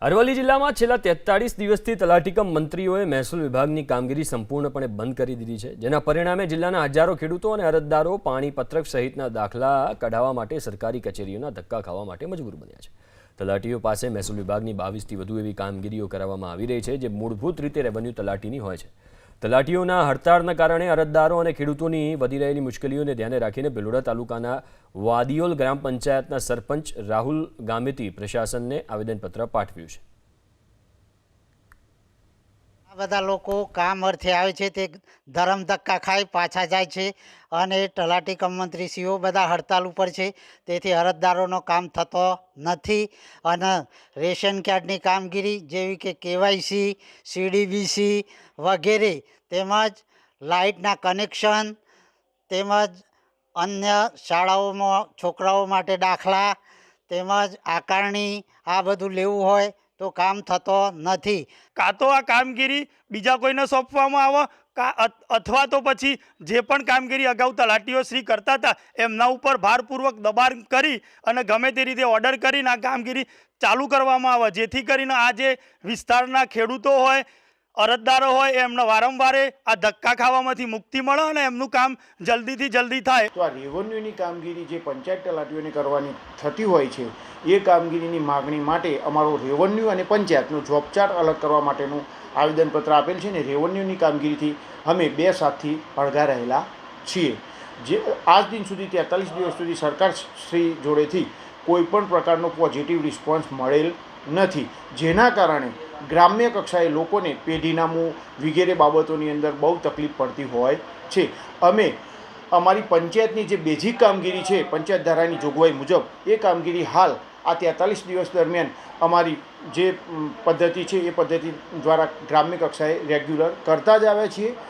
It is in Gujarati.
અરવલ્લી જિલ્લામાં છેલ્લા 43 દિવસથી તલાટીકમ મંત્રીઓએ મહેસૂલ વિભાગની કામગીરી સંપૂર્ણપણે બંધ કરી દીધી છે, જેના પરિણામે જિલ્લાના હજારો ખેડૂતો અને અરજદારો પાણી પત્રક સહિતના દાખલા કઢાવવા માટે સરકારી કચેરીઓના ધક્કા ખાવા માટે મજબૂર બન્યા છે। તલાટીઓ પાસે મહેસૂલ વિભાગની 22થી વધુ એવી કામગીરીઓ કરાવવામાં આવી રહી છે, જે મૂળભૂત રીતે રેવન્યુ તલાટીની હોય છે। તલાટીઓના હડતાળના કારણે અરજદારો અને ખેડૂતોની વધી રહેલી મુશ્કેલીઓને ધ્યાને રાખીને ભિલોડા તાલુકાના વાદિયોલ ગ્રામ પંચાયતના સરપંચ રાહુલ ગામેતી પ્રશાસનને આવેદનપત્ર પાઠવ્યું છે। આ બધા લોકો કામ અર્થે આવે છે તે ધરમ ધક્કા ખાઈ પાછા જાય છે અને તલાટી કમ મંત્રીશ્રીઓ બધા હડતાલ ઉપર છે, તેથી અરજદારોનો કામ થતો નથી અને રેશન કાર્ડની કામગીરી જેવી કે કેવાયસી, સીડીબીસી વગેરે તેમજ લાઇટના કનેક્શન તેમજ અન્ય શાળાઓમાં છોકરાઓ માટે દાખલા તેમજ આકારણી આ બધું લેવું હોય તો કામ થતો નથી। કાં તો આ કામગીરી બીજા કોઈને સોંપવામાં આવે અથવા તો પછી જે પણ કામગીરી અગાઉ તલાટીઓ શ્રી કરતા હતા એમના ઉપર ભારપૂર્વક દબાણ કરી અને ગમે તે રીતે ઓર્ડર કરીને આ કામગીરી ચાલુ કરવામાં આવે, જેથી કરીને આ જે વિસ્તારના ખેડૂતો હોય, અરજદારો હોય એમને વારંવાર આ ધક્કા ખાવામાંથી મુક્તિ મળે અને એમનું કામ જલ્દીથી જલ્દી થાય। તો આ રેવન્યુની કામગીરી જે પંચાયત તલાટીઓને કરવાની થતી હોય છે એ કામગીરીની માગણી માટે અમારો રેવન્યુ અને પંચાયતનો જોબ ચાર્ટ અલગ કરવા માટેનું આવેદનપત્ર આપેલ છે ને રેવન્યુની કામગીરીથી અમે 2-7થી અળગા રહેલા છીએ। જે આજ દિન સુધી 43 દિવસ સુધી સરકારશ્રી જોડેથી કોઈપણ પ્રકારનો પોઝિટિવ રિસ્પોન્સ મળેલ નથી, જેના કારણે ગ્રામ્ય કક્ષાએ લોકોને પેઢીનામું વગેરે બાબતોની અંદર બહુ તકલીફ પડતી હોય છે। અમે અમારી પંચાયતની જે બેઝિક કામગીરી છે પંચાયત ધારાની જોગવાઈ મુજબ એ કામગીરી હાલ આ 43 દિવસ દરમિયાન અમારી જે પદ્ધતિ છે એ પદ્ધતિ દ્વારા ગ્રામ્ય કક્ષાએ રેગ્યુલર કરતા જ આવ્યા છીએ।